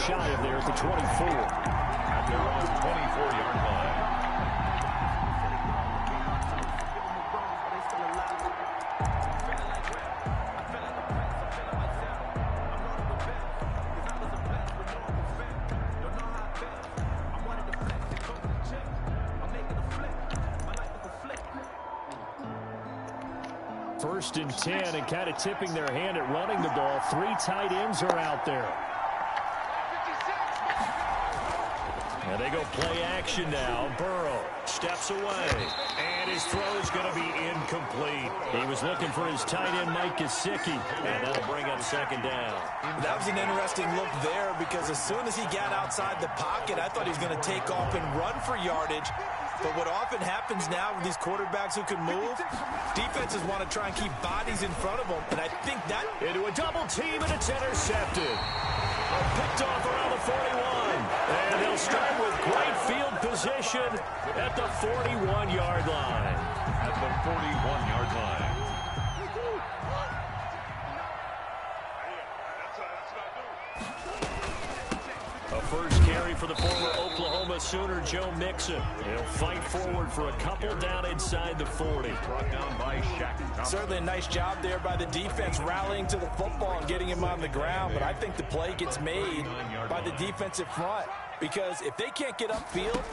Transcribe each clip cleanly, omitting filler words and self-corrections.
shy of there at the 24. At their own 24-yard line. First and 10, and kind of tipping their hand at running the ball. 3 tight ends are out there. And they go play action now. Burrow steps away, and his throw is going to be incomplete. He was looking for his tight end, Mike Gesicki, and that'll bring up second down. That was an interesting look there because as soon as he got outside the pocket, I thought he was going to take off and run for yardage. But what often happens now with these quarterbacks who can move, defenses want to try and keep bodies in front of them, and I think that... Into a double team, and it's intercepted. Picked off around the 41. And they'll start with great field position at the 41-yard line. At the 41-yard line. A first carry for the former Oklahoma Sooner, Joe Mixon. He'll fight forward for a couple down inside the 40. Brought down by Shaq Thompson. Certainly a nice job there by the defense rallying to the football and getting him on the ground, but I think the play gets made by the defensive front because if they can't get upfield,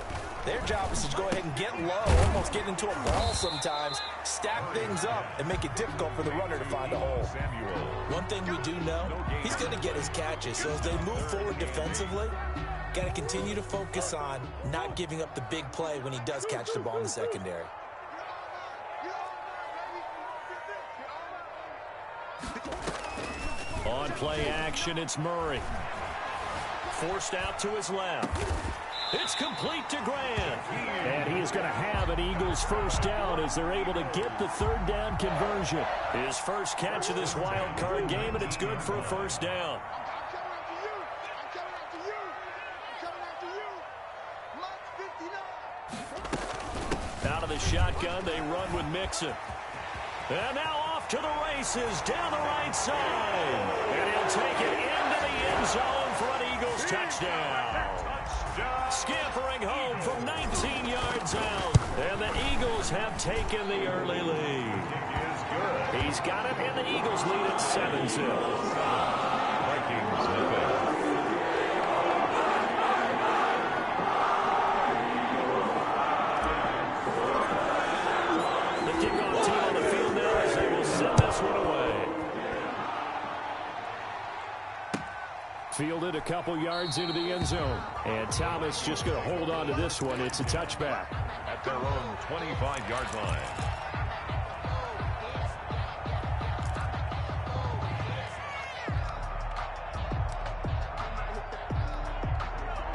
their job is to go ahead and get low, almost get into a ball sometimes, stack things up, and make it difficult for the runner to find a hole. One thing we do know, he's going to get his catches, so as they move forward defensively, got to continue to focus on not giving up the big play when he does catch the ball in the secondary. On play action, it's Murray. Forced out to his left. It's complete to Grant. And he is going to have an Eagles first down as they're able to get the third down conversion. His first catch of this wild card game, and it's good for a first down. Out of the shotgun, they run with Mixon. And now off to the races down the right side. And he'll take it into the end zone for an Eagles touchdown. Scampering home from 19 yards out. And the Eagles have taken the early lead. He's got it, and the Eagles lead at 7-0. Vikings have it. The kickoff team on the field now as they will send this one away. Fielded a couple yards into the end zone. And Thomas just going to hold on to this one. It's a touchback. At their own 25-yard line.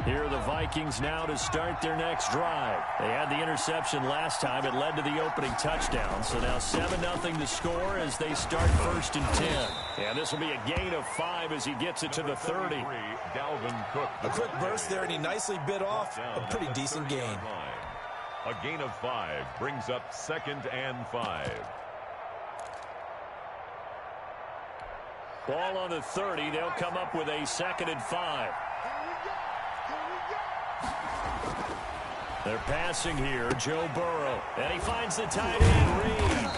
Here are the Vikings now to start their next drive. They had the interception last time. It led to the opening touchdown. So now 7-0 to score as they start first and 10. And this will be a gain of 5 as he gets it to the 30. Dalvin Cook. A quick burst there, and he nicely bit off a pretty decent gain. A gain of 5 brings up 2nd and 5. Ball on the 30. They'll come up with a 2nd and 5. They're passing here, Joe Burrow. And he finds the tight end, Reed.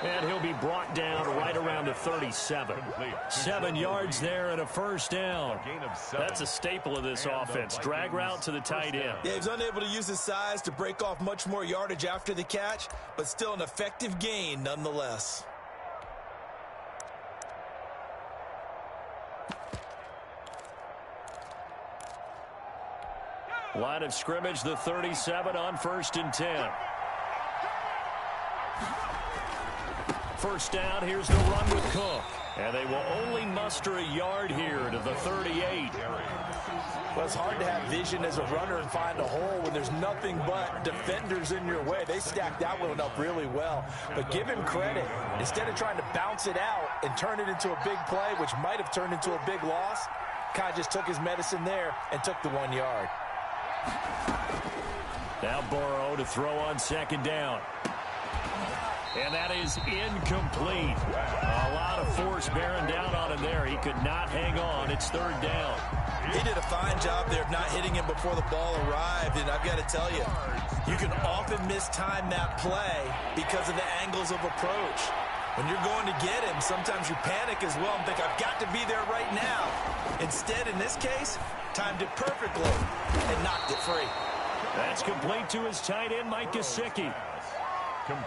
And he'll be brought down right around the 37. 7 yards there and a first down. That's a staple of this offense. Drag route to the tight end. Yeah, he's unable to use his size to break off much more yardage after the catch, but still an effective gain nonetheless. Line of scrimmage, the 37 on 1st and 10. First down, here's the run with Cook. And they will only muster a yard here to the 38. Well, it's hard to have vision as a runner and find a hole when there's nothing but defenders in your way. They stacked that one up really well. But give him credit. Instead of trying to bounce it out and turn it into a big play, which might have turned into a big loss, kind of just took his medicine there and took the 1 yard. Now Burrow to throw on 2nd down. And that is incomplete. A lot of force bearing down on him there. He could not hang on. It's third down. He did a fine job there of not hitting him before the ball arrived. And I've got to tell you, you can often mistime that play because of the angles of approach. When you're going to get him, sometimes you panic as well and think, I've got to be there right now. Instead, in this case, timed it perfectly and knocked it free. That's complete to his tight end, Mike Gesicki.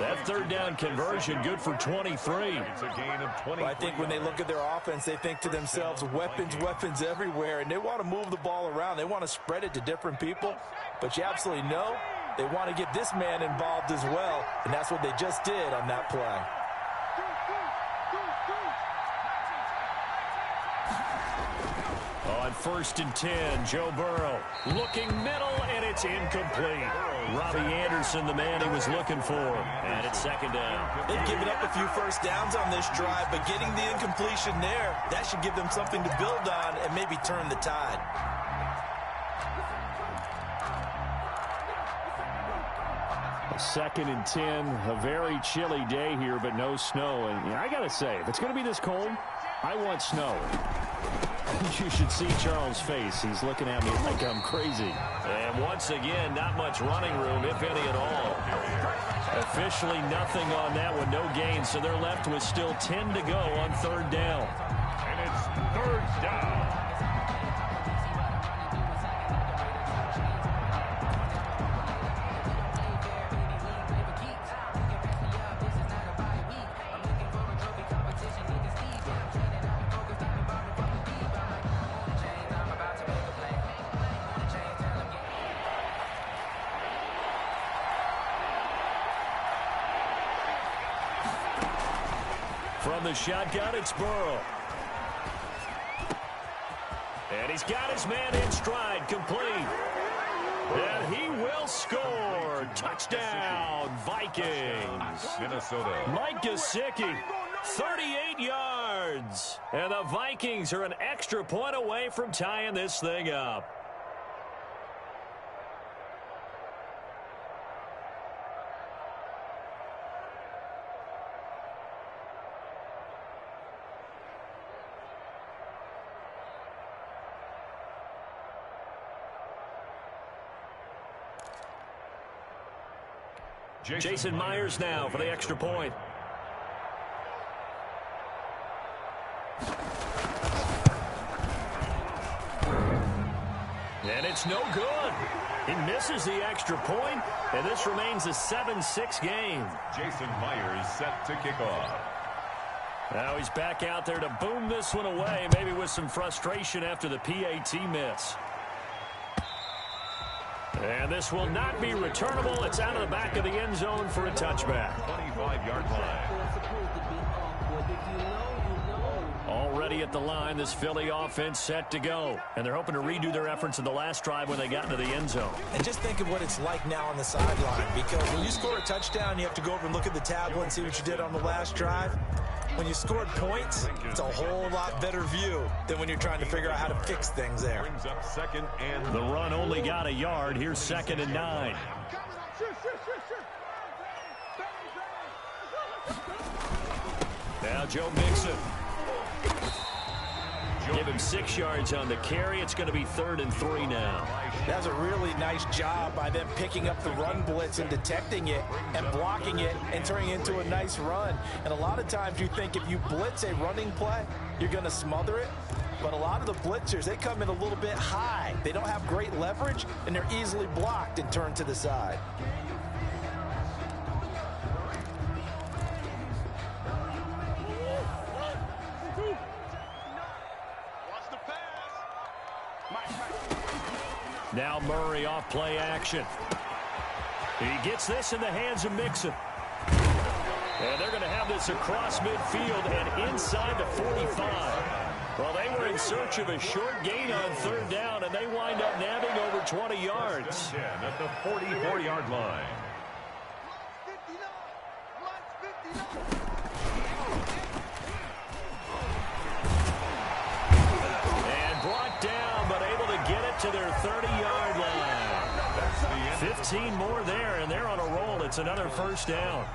That third down conversion good for 23. It's a gain of 20. I think when they look at their offense, they think to themselves, weapons, weapons everywhere, and they want to move the ball around. They want to spread it to different people, but you absolutely know they want to get this man involved as well, and that's what they just did on that play. On 1st and 10, Joe Burrow looking middle, and it's incomplete. Robbie Anderson, the man he was looking for, and it's second down. They've given up a few first downs on this drive, but getting the incompletion there, that should give them something to build on and maybe turn the tide. Second and 10, a very chilly day here, but no snow. And I got to say, if it's going to be this cold, I want snow. You should see Charles' face. He's looking at me like I'm crazy. And once again, not much running room, if any at all. Officially nothing on that one, no gain. So they're left with still 10 to go on third down. And it's third down. From the shotgun, it's Burrow. And he's got his man in stride, complete. And he will score. Touchdown, Vikings. Minnesota. Mike Gesicki, 38 yards. And the Vikings are an extra point away from tying this thing up. Jason Myers now for the extra point. And it's no good. He misses the extra point, and this remains a 7-6 game. Jason Myers set to kick off. Now he's back out there to boom this one away, maybe with some frustration after the PAT miss. And this will not be returnable. It's out of the back of the end zone for a touchback. 25-yard line. Already at the line, this Philly offense set to go. And they're hoping to redo their efforts in the last drive when they got into the end zone. And just think of what it's like now on the sideline, because when you score a touchdown, you have to go over and look at the tablet and see what you did on the last drive. When you scored points, it's a whole lot better view than when you're trying to figure out how to fix things there. Brings up second and the run only got a yard. Here's 2nd and 9. Now Joe Mixon. Give him 6 yards on the carry. It's going to be 3rd and 3 now. That's a really nice job by them picking up the run blitz and detecting it and blocking it and turning it into a nice run. And a lot of times you think if you blitz a running play, you're going to smother it. But a lot of the blitzers, they come in a little bit high. They don't have great leverage, and they're easily blocked and turned to the side. Now Murray off play action. He gets this in the hands of Mixon. And they're going to have this across midfield and inside the 45. Well, they were in search of a short gain on third down, and they wind up nabbing over 20 yards. 10 at the 44-yard line. And brought down, but able to get it to their 30-yard line. 15 more there, and they're on a roll. It's another first down.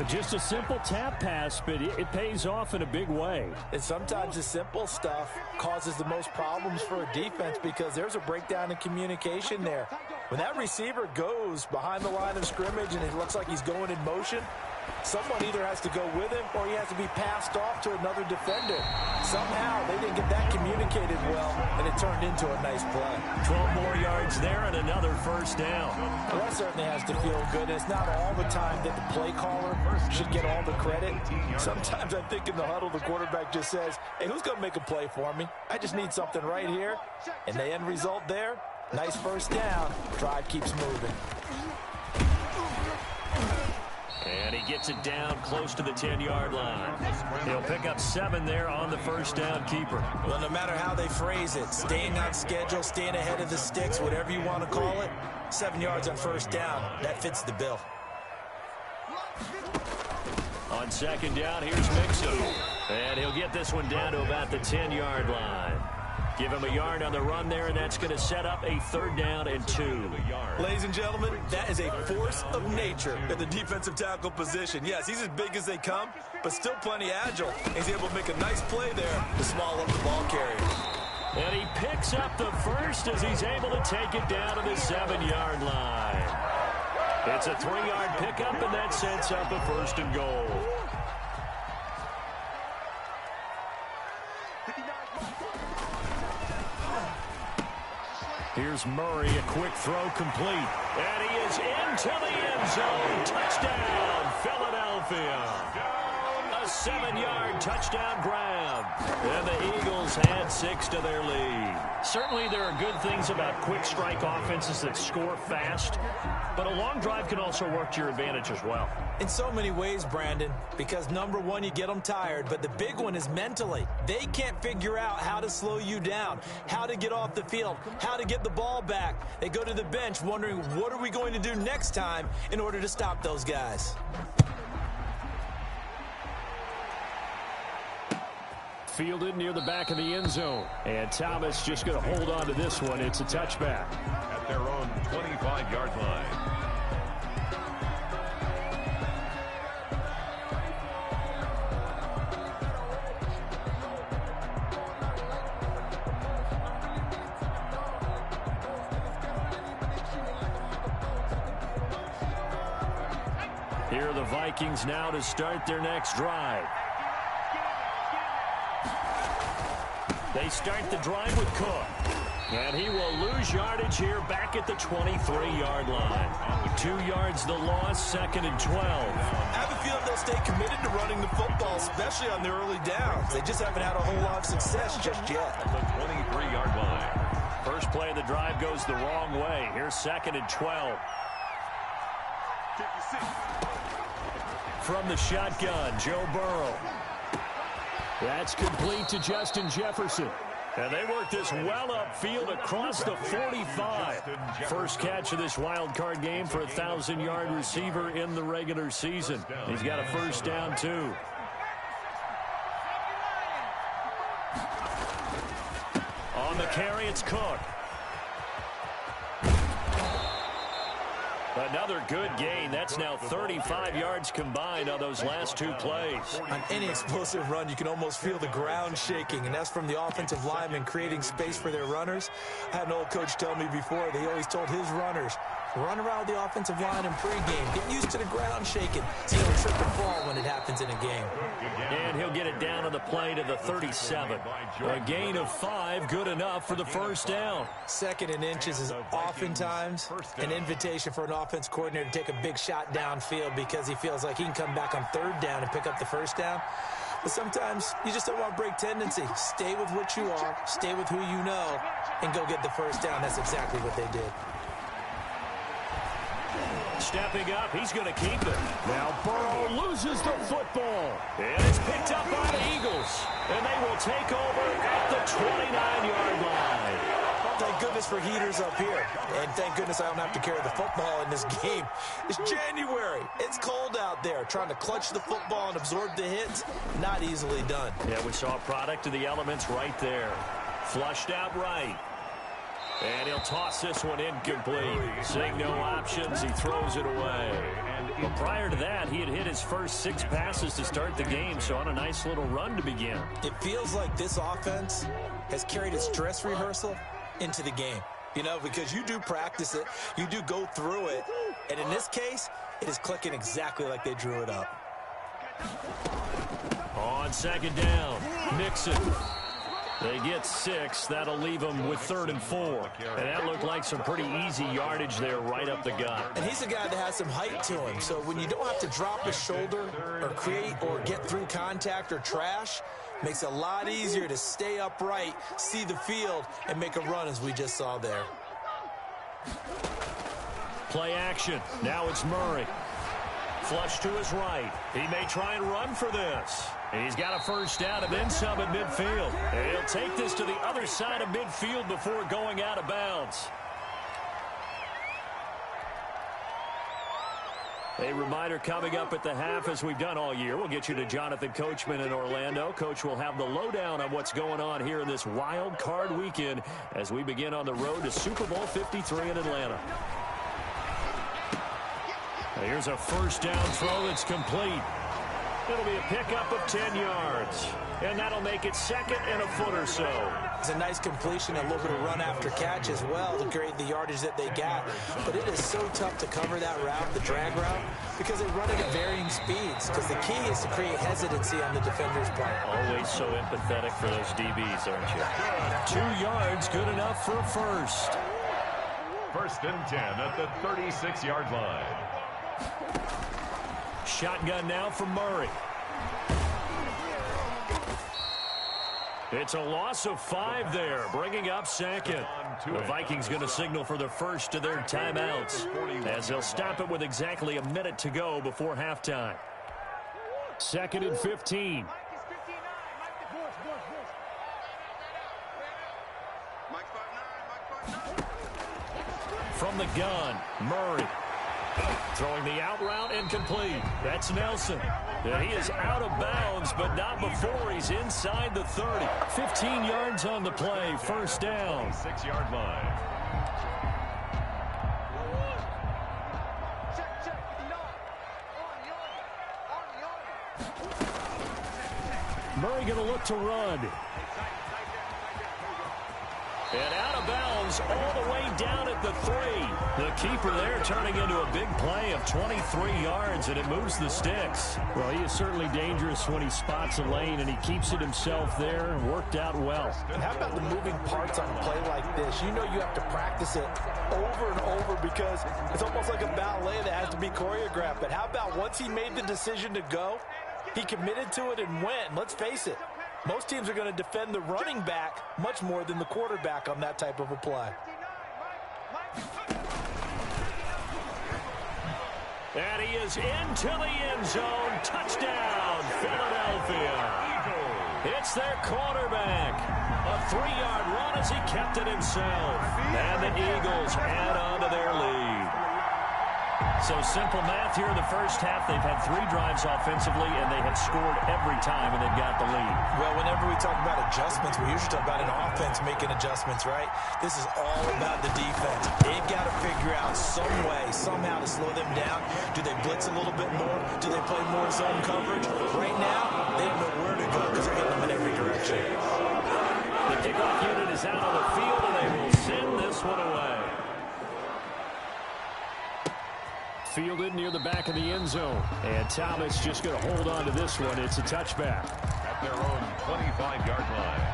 Just a simple tap pass, but it pays off in a big way. And sometimes the simple stuff causes the most problems for a defense because there's a breakdown in communication there. When that receiver goes behind the line of scrimmage and it looks like he's going in motion, someone either has to go with him or he has to be passed off to another defender. Somehow they didn't get that communicated well, and it turned into a nice play. 12 more yards there and another first down. Well, that certainly has to feel good. It's not all the time that the play caller should get all the credit. Sometimes I think in the huddle the quarterback just says, hey, who's going to make a play for me? I just need something right here. And the end result there, nice first down. Drive keeps moving. And he gets it down close to the 10-yard line. He'll pick up 7 there on the first down keeper. Well, no matter how they phrase it, staying on schedule, staying ahead of the sticks, whatever you want to call it, 7 yards on first down, that fits the bill. On second down, here's Mixon. And he'll get this one down to about the 10-yard line. Give him a yard on the run there, and that's going to set up a 3rd down and 2. Ladies and gentlemen, that is a force of nature at the defensive tackle position. Yes, he's as big as they come, but still plenty agile. He's able to make a nice play there to small up the ball carrier. And he picks up the first as he's able to take it down to the 7-yard line. It's a 3-yard pickup, and that sets up a 1st and goal. Here's Murray, a quick throw complete. And he is into the end zone. Touchdown, Philadelphia. A 7-yard touchdown grab. And the Eagles add 6 to their lead. Certainly there are good things about quick strike offenses that score fast, but a long drive can also work to your advantage as well. In so many ways, Brandon, because number one, you get them tired, but the big one is mentally. They can't figure out how to slow you down, how to get off the field, how to get the ball back. They go to the bench wondering, what are we going to do next time in order to stop those guys? Fielded near the back of the end zone. And Thomas just going to hold on to this one. It's a touchback. At their own 25-yard line. Here are the Vikings now to start their next drive. They start the drive with Cook. And he will lose yardage here back at the 23-yard line. 2 yards the loss, 2nd and 12. I have a feeling they'll stay committed to running the football, especially on the early downs. They just haven't had a whole lot of success just yet. At the 23-yard line. First play of the drive goes the wrong way. Here's 2nd and 12. From the shotgun, Joe Burrow. That's complete to Justin Jefferson. And they work this well upfield across the 45. First catch of this wild card game for a 1,000-yard receiver in the regular season. He's got a first down, too. On the carry, it's Cook. Another good gain. That's now 35 yards combined on those last 2 plays. On any explosive run, you can almost feel the ground shaking, and that's from the offensive linemen creating space for their runners. I had an old coach tell me before, they always told his runners, run around the offensive line in pregame. Get used to the ground shaking so you don't trip and fall when it happens in a game. And he'll get it down on the play to the 37. A gain of 5, good enough for the first down. 2nd and inches is oftentimes an invitation for an offense coordinator to take a big shot downfield because he feels like he can come back on 3rd down and pick up the first down. But sometimes you just don't want to break tendency. Stay with what you are, stay with who you know, and go get the first down. That's exactly what they did. Stepping up, he's going to keep it. Now Burrow loses the football. And it's picked up by the Eagles. And they will take over at the 29-yard line. Thank goodness for heaters up here. And thank goodness I don't have to carry the football in this game. It's January. It's cold out there. Trying to clutch the football and absorb the hits, not easily done. Yeah, we saw a product of the elements right there. Flushed out right. And he'll toss this one incomplete. Seeing no options, he throws it away. and Well, prior to that, he had hit his first 6 passes to start the game, so on a nice little run to begin. It feels like this offense has carried its dress rehearsal into the game. You know, because you do practice it, you do go through it, and in this case, it is clicking exactly like they drew it up. On second down, Mixon. They get 6. That'll leave them with 3rd and 4. And that looked like some pretty easy yardage there right up the gut. And he's a guy that has some height to him. So when you don't have to drop his shoulder or create or get through contact or trash, makes it a lot easier to stay upright, see the field, and make a run as we just saw there. Play action. Now it's Murray. Flush to his right. He may try and run for this. He's got a first down and then some at midfield. And he'll take this to the other side of midfield before going out of bounds. A reminder coming up at the half, as we've done all year. We'll get you to Jonathan Coachman in Orlando. Coach will have the lowdown on what's going on here in this wild card weekend as we begin on the road to Super Bowl 53 in Atlanta. Here's a first down throw that's complete. It'll be a pickup of 10 yards. And that'll make it 2nd and a foot or so. It's a nice completion, a little bit of run after catch as well to create the yardage that they got. But it is so tough to cover that route, the drag route, because they run it at varying speeds. Because the key is to create hesitancy on the defender's part. Always so empathetic for those DBs, aren't you? 2 yards, good enough for a first. 1st and 10 at the 36-yard line. Shotgun now from Murray. It's a loss of 5 there, bringing up 2nd. The Vikings going to signal for the first of their timeouts, as they'll stop it with exactly a minute to go before halftime. 2nd and 15. From the gun, Murray. Throwing the out route incomplete. That's Nelson. He is out of bounds, but not before he's inside the 30. 15 yards on the play, first down. 6-yard line. Murray going to look to run. And out of bounds all the way down at the 3. The keeper there turning into a big play of 23 yards, and it moves the sticks. Well, he is certainly dangerous when he spots a lane, and he keeps it himself there and worked out well. And how about the moving parts on a play like this? You know you have to practice it over and over because it's almost like a ballet that has to be choreographed. But how about once he made the decision to go, he committed to it and went. Let's face it. Most teams are going to defend the running back much more than the quarterback on that type of a play. And he is into the end zone. Touchdown, Philadelphia. It's their quarterback. A 3-yard run as he kept it himself. And the Eagles add on to their lead. So simple math here in the first half. They've had 3 drives offensively, and they have scored every time, and they've got the lead. Well, whenever we talk about adjustments, we usually talk about an offense making adjustments, right? This is all about the defense. They've got to figure out some way, somehow to slow them down. Do they blitz a little bit more? Do they play more zone coverage? Right now, they don't know where to go because they're hitting them in every direction. The kickoff unit is out on the field, and they will send this one away. Fielded near the back of the end zone. And Thomas just going to hold on to this one. It's a touchback. At their own 25-yard line.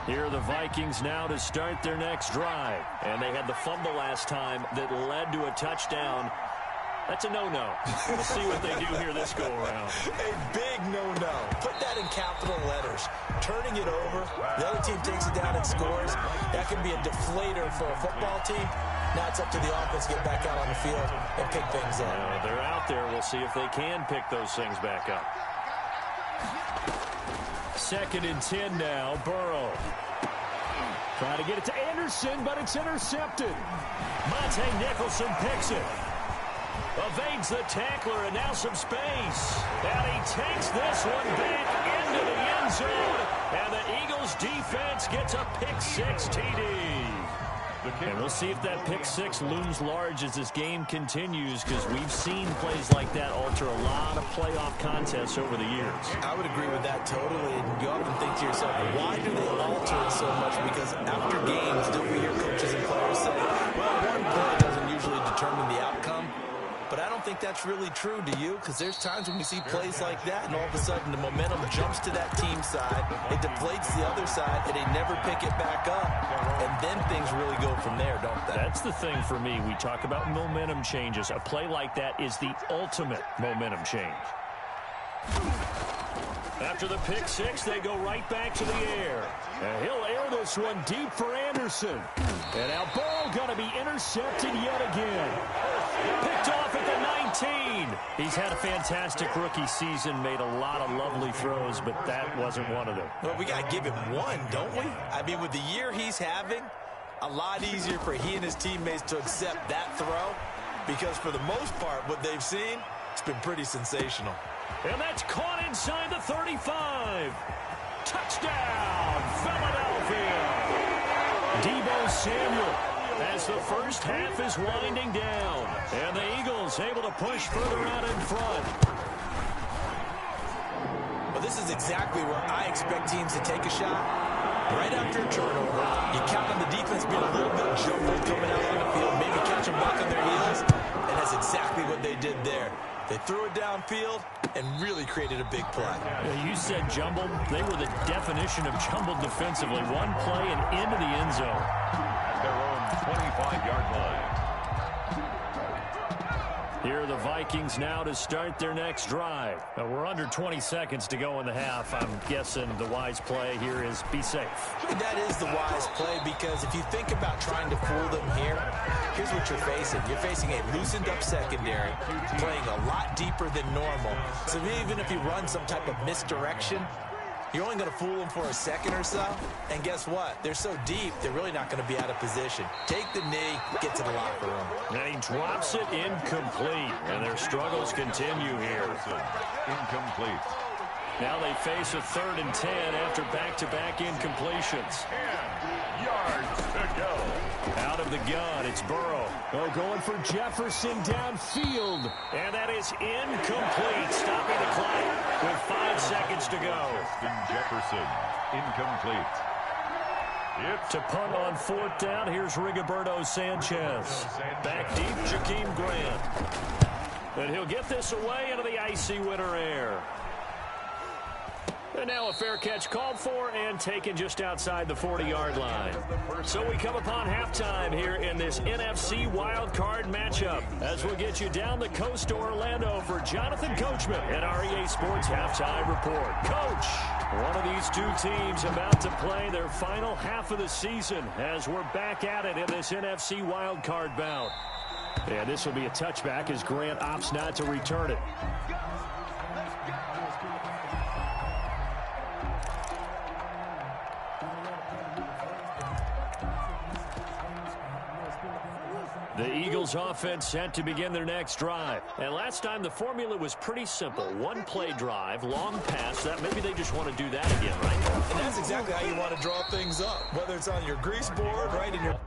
Here are the Vikings now to start their next drive. And they had the fumble last time that led to a touchdown. That's a no-no. We'll see what they do here this go-around. A big no-no. Put that in capital letters. Turning it over, the other team takes it down and scores. That can be a deflator for a football team. Now it's up to the offense to get back out on the field and pick things up. They're out there. We'll see if they can pick those things back up. 2nd and 10 now. Burrow. Trying to get it to Anderson, but it's intercepted. Monte Nicholson picks it. Evades the tackler, and now some space. And he takes this one back into the end zone. And the Eagles defense gets a pick-6 TD. And we'll see if that pick six looms large as this game continues, because we've seen plays like that alter a lot of playoff contests over the years. I would agree with that totally. And you often think to yourself, why do they alter it so much? Because after games, don't we hear coaches and players say, well, one play doesn't usually determine the outcome. But I don't think that's really true, do you? Because there's times when we see plays like that, and all of a sudden the momentum jumps to that team side, it deflates the other side, and they never pick it back up. And then things really go from there, don't they? That's the thing for me. We talk about momentum changes. A play like that is the ultimate momentum change. After the pick six, they go right back to the air. And he'll air this one deep for Anderson. And now Burrow going to be intercepted yet again. Picked off at the 19. He's had a fantastic rookie season, made a lot of lovely throws, but that wasn't one of them. Well, we got to give him one, don't we? I mean, with the year he's having, a lot easier for he and his teammates to accept that throw, because for the most part, what they've seen, it's been pretty sensational. And that's caught inside the 35. Touchdown, Philadelphia. Deebo Samuel, as the first half is winding down. And the Eagles able to push further out in front. Well, this is exactly where I expect teams to take a shot. Right after a turnover, you count on the defense being a little bit jumbled coming out on the field, maybe catch them back on their heels, and that's exactly what they did there. They threw it downfield and really created a big play. You said jumbled. They were the definition of jumbled defensively. One play and into the end zone. At their own 25-yard line. Here are the Vikings now to start their next drive. We're under 20 seconds to go in the half. I'm guessing the wise play here is be safe. That is the wise play, because if you think about trying to fool them here, here's what you're facing. You're facing a loosened up secondary, playing a lot deeper than normal. So even if you run some type of misdirection, you're only going to fool them for a second or so. And guess what? They're so deep, they're really not going to be out of position. Take the knee, get to the locker room. And he drops it incomplete. And their struggles continue here. Incomplete. Now they face a 3rd and 10 after back-to-back incompletions. 10 yards to go. Out of the gun, it's Burrow. Oh, going for Jefferson downfield. And that is incomplete, stopping the clock with 5 seconds to go. Justin Jefferson, incomplete. To punt on 4th down, here's Rigoberto Sanchez. Back deep, Jakeem Grant. And he'll get this away into the icy winter air. And now a fair catch called for and taken just outside the 40-yard line. So we come upon halftime here in this NFC wildcard matchup as we'll get you down the coast to Orlando for Jonathan Coachman at our EA Sports Halftime Report. Coach, one of these two teams about to play their final half of the season as we're back at it in this NFC wildcard bout. And this will be a touchback as Grant opts not to return it. The Eagles offense set to begin their next drive. And last time the formula was pretty simple. One play drive, long pass. That maybe they just want to do that again, right? And that's exactly how you want to draw things up. Whether it's on your grease board, right in your...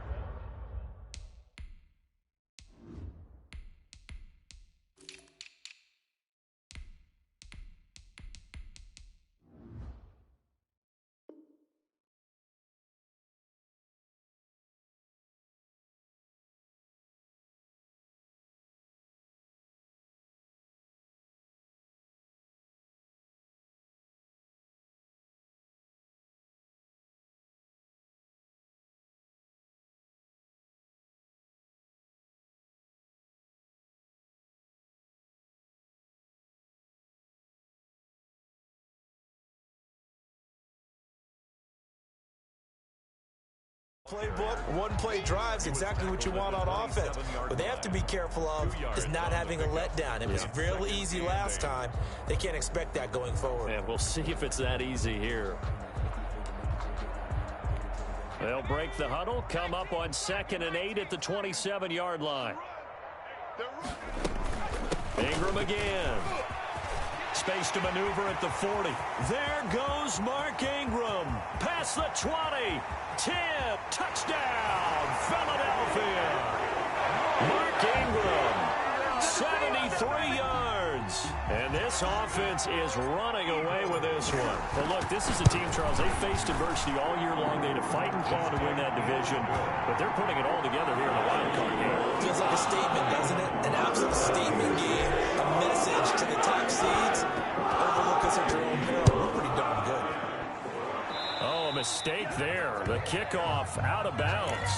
Playbook, one-play drives, exactly what you want on offense. What they have to be careful of is not having a letdown. It was real easy last time. They can't expect that going forward. And we'll see if it's that easy here. They'll break the huddle, come up on 2nd and 8 at the 27-yard line. Ingram again. space to maneuver at the 40. There goes Mark Ingram. Past the 20. 10. Touchdown, Philadelphia. Mark Ingram, 73 yards. And this offense is running away with this one. Well, look, this is a team, Charles, they faced adversity all year long. They had to fight and claw to win that division, but they're putting it all together here in the wild card game. Feels like a statement, doesn't it? An absolute statement game, a message to the top seeds. Overlook us at your own peril. We're pretty darn good. Oh, a mistake there. The kickoff out of bounds.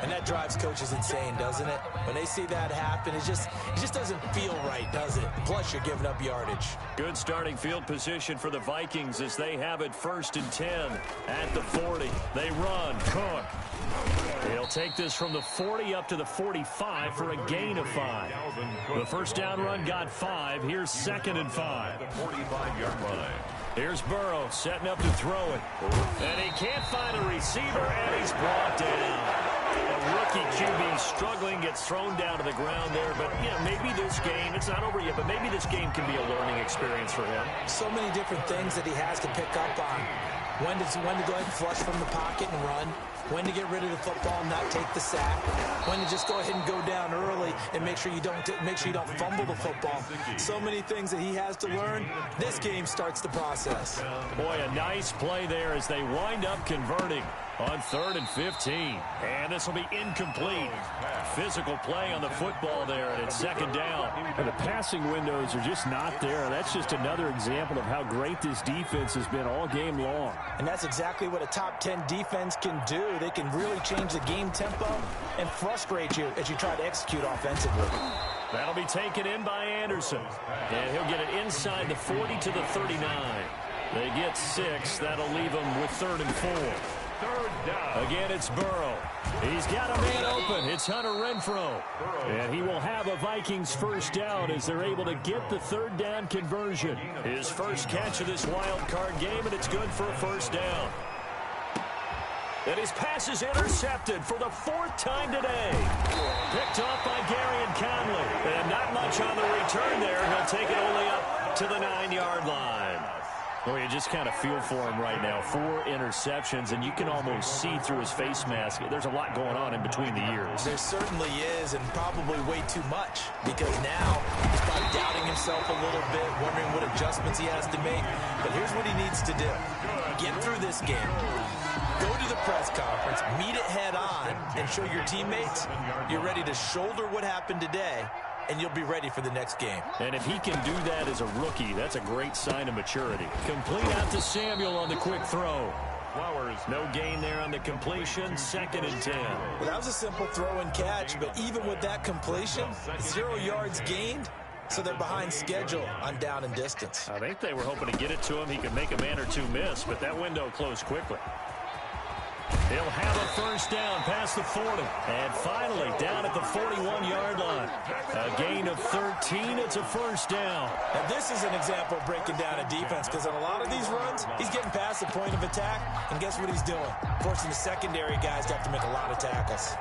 And that drives coaches insane, doesn't it? When they see that happen, it just doesn't feel right, does it? Plus, you're giving up yardage. Good starting field position for the Vikings as they have it 1st and 10 at the 40. They run. Cook. He'll take this from the 40 up to the 45 for a gain of 5. The first down run got 5. Here's 2nd and 5. The 45-yard line. Here's Burrow setting up to throw it. And he can't find a receiver, and he's brought down. A rookie QB struggling, gets thrown down to the ground there. But, you know, maybe this game, it's not over yet, but maybe this game can be a learning experience for him. So many different things that he has to pick up on. When to go ahead and flush from the pocket and run. When to get rid of the football and not take the sack. When to just go ahead and go down early and make sure you don't fumble the football. So many things that he has to learn. This game starts the process. Boy, a nice play there as they wind up converting on 3rd and 15. And this will be incomplete. Physical play on the football there, and it's 2nd down. And the passing windows are just not there. That's just another example of how great this defense has been all game long. And that's exactly what a top 10 defense can do. They can really change the game tempo and frustrate you as you try to execute offensively. That'll be taken in by Anderson. And he'll get it inside the 40 to the 39. They get 6. That'll leave them with 3rd and 4. 3rd down. Again, it's Burrow. He's got a man open. It's Hunter Renfrow. And he will have a Vikings first down as they're able to get the 3rd down conversion. His first catch of this wild card game, and it's good for a first down. And his pass is intercepted for the 4th time today. Picked off by Garyon Conley. And not much on the return there. He'll take it only up to the 9-yard line. Well, you just kind of feel for him right now. 4 interceptions, and you can almost see through his face mask. There's a lot going on in between the ears. There certainly is, and probably way too much, because now he's probably doubting himself a little bit, wondering what adjustments he has to make. But here's what he needs to do. Get through this game. Go to the press conference, meet it head on, and show your teammates you're ready to shoulder what happened today, and you'll be ready for the next game. And if he can do that as a rookie, that's a great sign of maturity. Complete out to Samuel on the quick throw. Flowers, no gain there on the completion, 2nd and 10. Well, that was a simple throw and catch, but even with that completion, 0 yards gained, so they're behind schedule on down and distance. I think they were hoping to get it to him. He could make a man or two miss, but that window closed quickly. He'll have a first down past the 40. And finally, down at the 41-yard line. A gain of 13. It's a first down. Now, this is an example of breaking down a defense, because on a lot of these runs, he's getting past the point of attack, and guess what he's doing? Forcing the secondary guys to have to make a lot of tackles.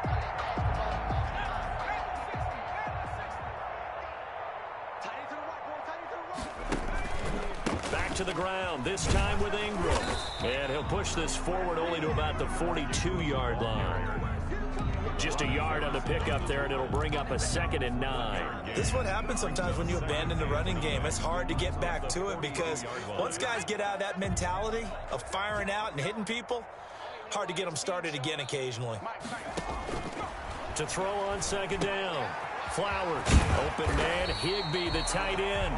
Back to the ground, this time with Ingram. And he'll push this forward only to about the 42-yard line. Just a yard on the pickup there, and it'll bring up a 2nd and 9. This is what happens sometimes when you abandon the running game. It's hard to get back to it, because once guys get out of that mentality of firing out and hitting people, hard to get them started again occasionally. To throw on 2nd down. Flowers, open man, Higbee, the tight end.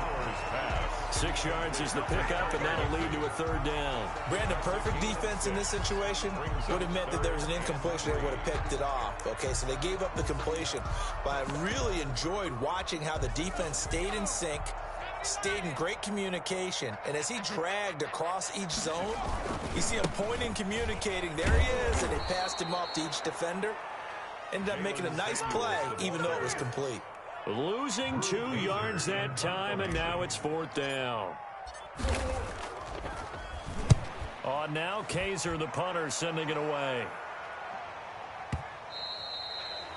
6 yards is the pickup, and that'll lead to a 3rd down. Brandon, perfect defense in this situation would have meant that there was an incompletion. They would have picked it off. Okay, so they gave up the completion. But I really enjoyed watching how the defense stayed in sync, stayed in great communication, and as he dragged across each zone, you see him pointing, communicating. There he is, and they passed him off to each defender. Ended up making a nice play, even though it was complete. Losing 2 yards that time, and now it's 4th down. On now, Kaiser, the punter, sending it away.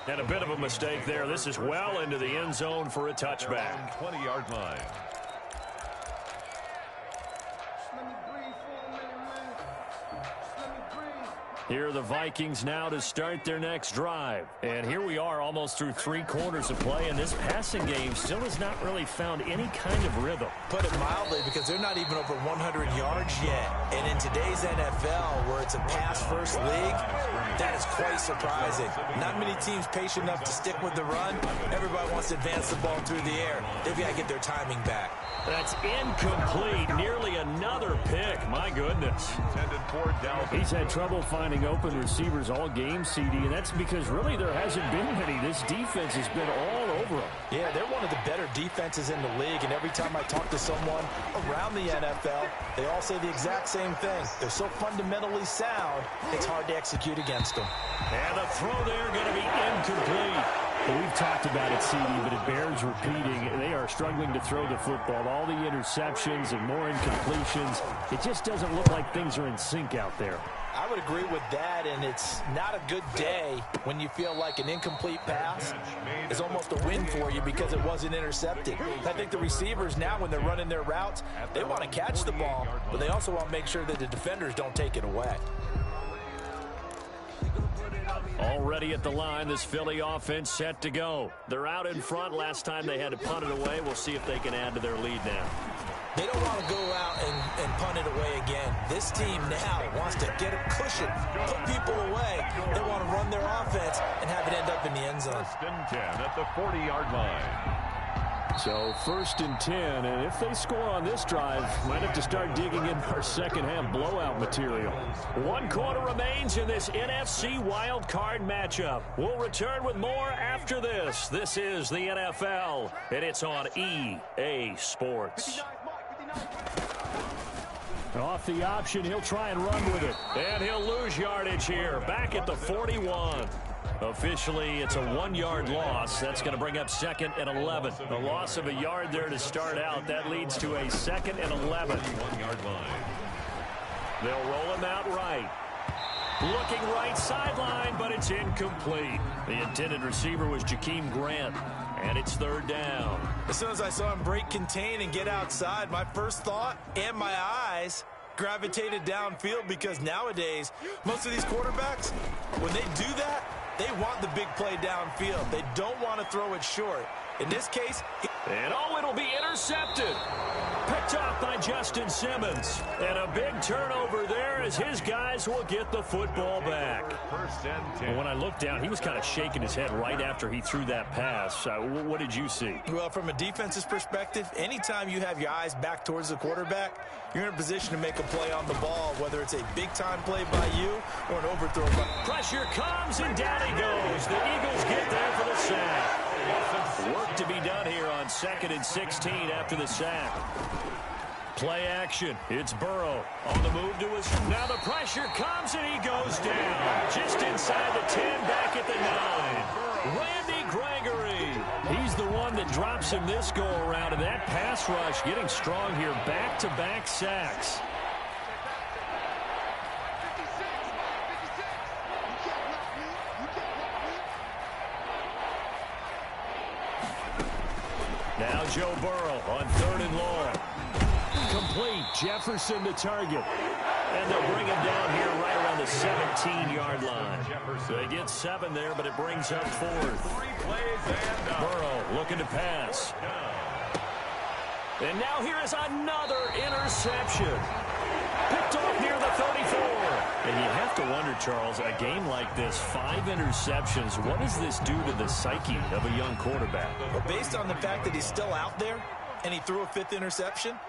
And a bit of a mistake there. This is well into the end zone for a touchback. 20-yard line. Here are the Vikings now to start their next drive. And here we are almost through 3 quarters of play, and this passing game still has not really found any kind of rhythm. Put it mildly, because they're not even over 100 yards yet. And in today's NFL, where it's a pass-first league, that is quite surprising. Not many teams patient enough to stick with the run. Everybody wants to advance the ball through the air. They've got to get their timing back. That's incomplete. Nearly another pick. My goodness. He's had trouble finding open receivers all game, CD, and that's because really there hasn't been many. This defense has been all over them. Yeah, they're one of the better defenses in the league, and every time I talk to someone around the NFL, they all say the exact same thing. They're so fundamentally sound, it's hard to execute against them. And the throw there going to be incomplete. Well, we've talked about it, CD, but it bears repeating. They are struggling to throw the football. All the interceptions and more incompletions. It just doesn't look like things are in sync out there. I would agree with that, and it's not a good day when you feel like an incomplete pass is almost a win for you because it wasn't intercepted. I think the receivers now, when they're running their routes, they want to catch the ball, but they also want to make sure that the defenders don't take it away. Already at the line, this Philly offense set to go. They're out in front. Last time they had to punt it away. We'll see if they can add to their lead now. They don't want to go out and punt it away again. This team now wants to get a cushion, put people away. They want to run their offense and have it end up in the end zone. 1st and 10 at the 40-yard line. So 1st and 10, and if they score on this drive, might have to start digging in our second-half blowout material. 1 quarter remains in this NFC Wild Card matchup. We'll return with more after this. This is the NFL, and it's on EA Sports. Off the option, he'll try and run with it. And he'll lose yardage here, back at the 41. Officially, it's a 1-yard loss. That's going to bring up 2nd and 11. The loss of a yard there to start out. That leads to a 2nd and 11. 1-yard line. They'll roll him out right. Looking right sideline, but it's incomplete. The intended receiver was Jakeem Grant. And it's 3rd down. As soon as I saw him break contain and get outside, my first thought and my eyes gravitated downfield, because nowadays, most of these quarterbacks, when they do that, they want the big play downfield. They don't want to throw it short. In this case, and it'll be intercepted. Picked off by Justin Simmons. And a big turnover there as his guys will get the football back. 1st and 10. When I looked down, he was kind of shaking his head right after he threw that pass. What did you see? Well, from a defense's perspective, anytime you have your eyes back towards the quarterback, you're in a position to make a play on the ball, whether it's a big-time play by you or an overthrow. Pressure comes, and down he goes. The Eagles get there for the sack. Work to be done here on 2nd and 16 after the sack. Play action. It's Burrow on the move to his. Now the pressure comes, and he goes down. Just inside the 10, back at the 9. Randy Gregory. He's the one that drops him this go-around, and that pass rush getting strong here. Back-to-back sacks. Now Joe Burrow on 3rd and long. Complete. Jefferson to target. And they'll bring him down here right around the 17-yard line. They get 7 there, but it brings up 4th. Burrow looking to pass. And now here is another interception. Picked off near the 34. And you have to wonder, Charles, a game like this, 5 interceptions, what does this do to the psyche of a young quarterback? Well, based on the fact that he's still out there and he threw a 5th interception,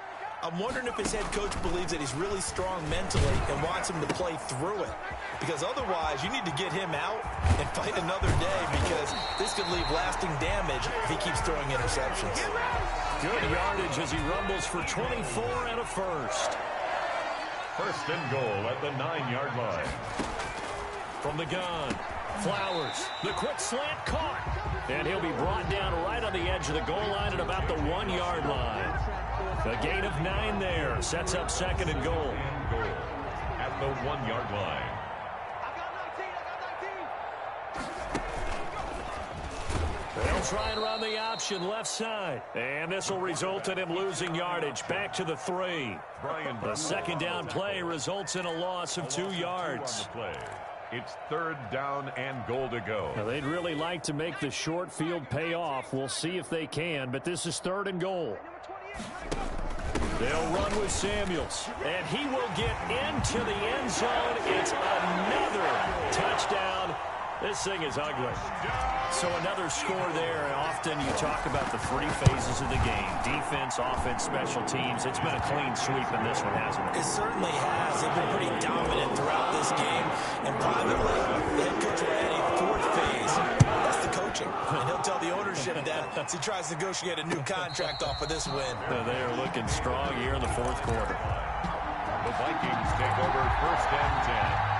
I'm wondering if his head coach believes that he's really strong mentally and wants him to play through it. Because otherwise, you need to get him out and fight another day, because this could leave lasting damage if he keeps throwing interceptions. Good yardage as he rumbles for 24 and a first. 1st and goal at the 9-yard line. From the gun, Flowers, the quick slant caught. And he'll be brought down right on the edge of the goal line at about the 1-yard line. A gain of 9 there. Sets up 2nd and goal. At the 1-yard line. They'll try and run the option left side. And this will result in him losing yardage. Back to the 3. The 2nd down play results in a loss of 2 yards. It's 3rd down and goal to go. Now, they'd really like to make the short field pay off. We'll see if they can, but this is 3rd and goal. They'll run with Samuels, and he will get into the end zone. It's another touchdown. This thing is ugly. So another score there. Often you talk about the 3 phases of the game: defense, offense, special teams. It's been a clean sweep in this one, hasn't it? It certainly has. They've been pretty dominant throughout this game. And privately, the head coach will add a 4th phase. That's the coaching. And he'll tell the ownership that as he tries to negotiate a new contract off of this win. They are looking strong here in the 4th quarter. The Vikings take over 1st and 10.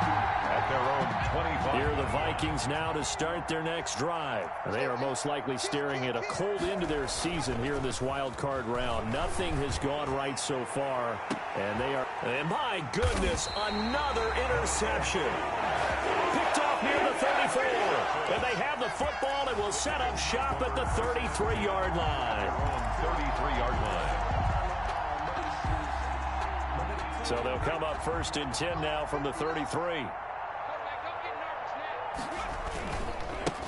At their own 25. Here are the Vikings now to start their next drive. They are most likely staring at a cold end to their season here in this wild card round. Nothing has gone right so far, and they are... And my goodness, another interception. Picked off near the 34. And they have the football and will set up shop at the 33-yard line. 33-yard line. So they'll come up 1st and 10 now from the 33.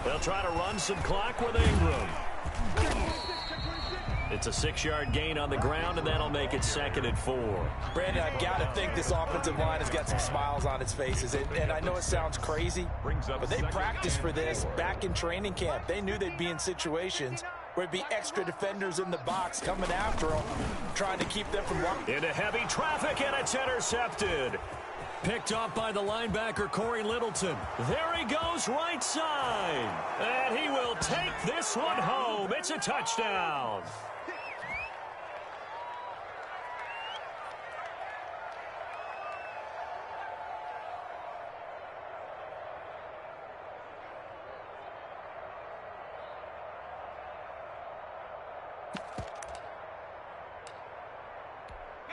They'll try to run some clock with Ingram. It's a 6-yard gain on the ground, and that'll make it 2nd and 4. Brandon, I've got to think this offensive line has got some smiles on its faces. And I know it sounds crazy, but they practiced for this back in training camp. They knew they'd be in situations where it'd be extra defenders in the box coming after them, trying to keep them from walking. Into heavy traffic, and it's intercepted. Picked up by the linebacker, Corey Littleton. There he goes, right side. And he will take this one home. It's a touchdown.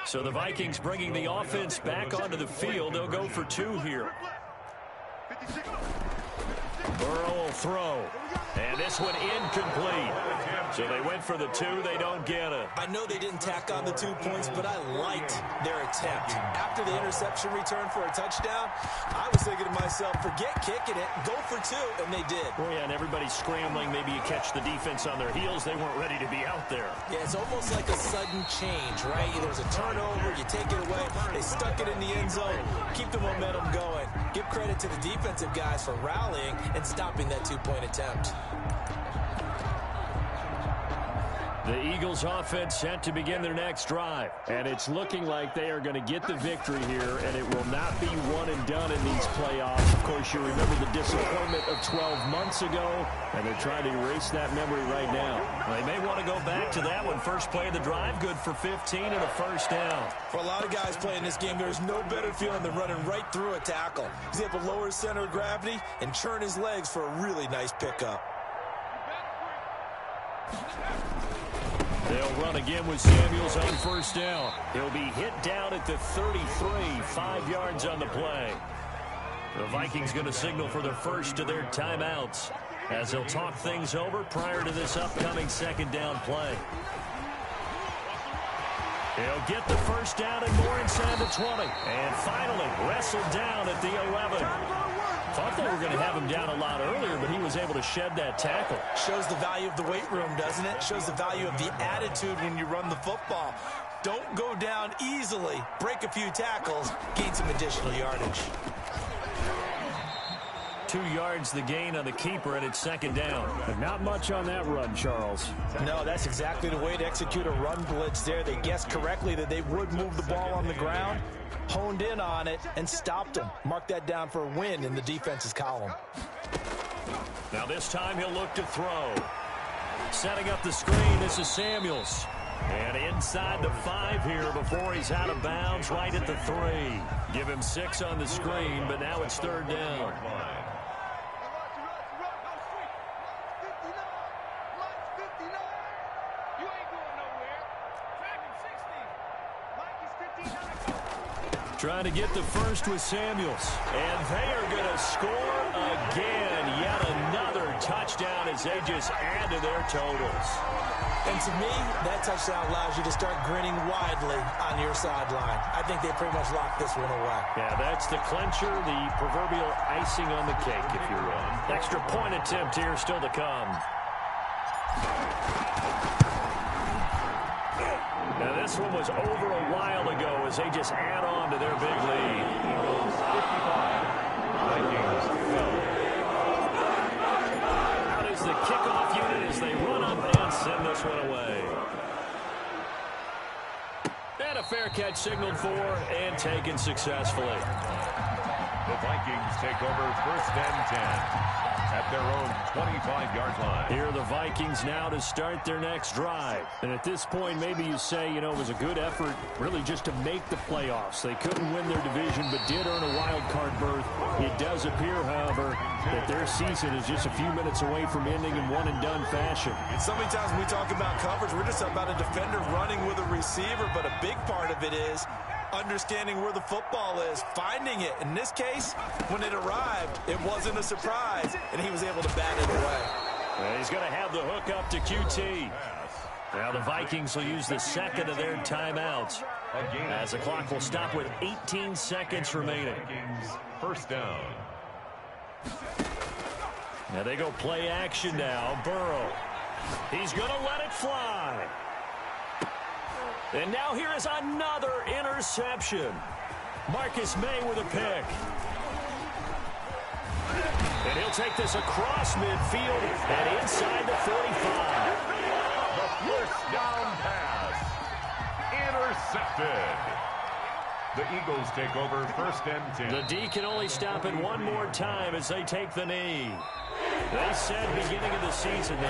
So the Vikings bringing the offense back onto the field. They'll go for 2 here. Burrow will throw. And this one incomplete. So they went for the 2. They don't get it. I know they didn't tack on the 2 points, but I liked their attempt. After the interception return for a touchdown, I was thinking to myself, forget kicking it, go for 2, and they did. Oh, yeah, and everybody's scrambling. Maybe you catch the defense on their heels. They weren't ready to be out there. Yeah, it's almost like a sudden change, right? There's a turnover, you take it away, they stuck it in the end zone, keep the momentum going. Give credit to the defensive guys for rallying and stopping that 2-point attempt. The Eagles offense set to begin their next drive. And it's looking like they are going to get the victory here, and it will not be one and done in these playoffs. Of course, you remember the disappointment of 12 months ago, and they're trying to erase that memory right now. Well, they may want to go back to that one. First play of the drive, good for 15 and a 1st down. For a lot of guys playing this game, there's no better feeling than running right through a tackle. He's able to lower his center of gravity and churn his legs for a really nice pickup. They'll run again with Samuels on 1st down. He'll be hit down at the 33, 5 yards on the play. The Vikings going to signal for the first of their timeouts as they'll talk things over prior to this upcoming 2nd down play. He'll get the 1st down and more inside the 20. And finally wrestled down at the 11. Thought they were going to have him down a lot earlier, but he was able to shed that tackle. Shows the value of the weight room, doesn't it? Shows the value of the attitude when you run the football. Don't go down easily. Break a few tackles. Gain some additional yardage. 2 yards the gain on the keeper, and it's 2nd down. But not much on that run, Charles. No, that's exactly the way to execute a run blitz there. They guessed correctly that they would move the ball on the ground, honed in on it, and stopped them. Mark that down for a win in the defense's column. Now this time he'll look to throw. Setting up the screen, this is Samuels. And inside the 5 here before he's out of bounds, right at the 3. Give him 6 on the screen, but now it's 3rd down. Trying to get the first with Samuels. And they are going to score again. Yet another touchdown as they just add to their totals. And to me, that touchdown allows you to start grinning widely on your sideline. I think they pretty much locked this one away. Yeah, that's the clincher, the proverbial icing on the cake, if you will. Extra point attempt here still to come. Now, this one was over a while ago as they just add on to their big lead. Eagles 55. Vikings 12. Out is the kickoff unit as they run up and send this one away. And a fair catch signaled for and taken successfully. The Vikings take over first and 10 at their own 25-yard line. Here are the Vikings now to start their next drive. And at this point, maybe you say, you know, it was a good effort really just to make the playoffs. They couldn't win their division but did earn a wild card berth. It does appear, however, that their season is just a few minutes away from ending in one-and-done fashion. And so many times when we talk about coverage, we're just about a defender running with a receiver, but a big part of it is understanding where the football is, finding it. In this case, when it arrived, it wasn't a surprise, and he was able to bat it away. Well, he's going to have the hook up to QT. Now the Vikings will use the second of their timeouts as the clock will stop with 18 seconds remaining. First down. Now they go play action now. Burrow. He's going to let it fly. And now here is another interception. Marcus May with a pick. And he'll take this across midfield and inside the 45. The first down pass. Intercepted. The Eagles take over first and 10. The D can only stop it one more time as they take the knee. They said beginning of the season they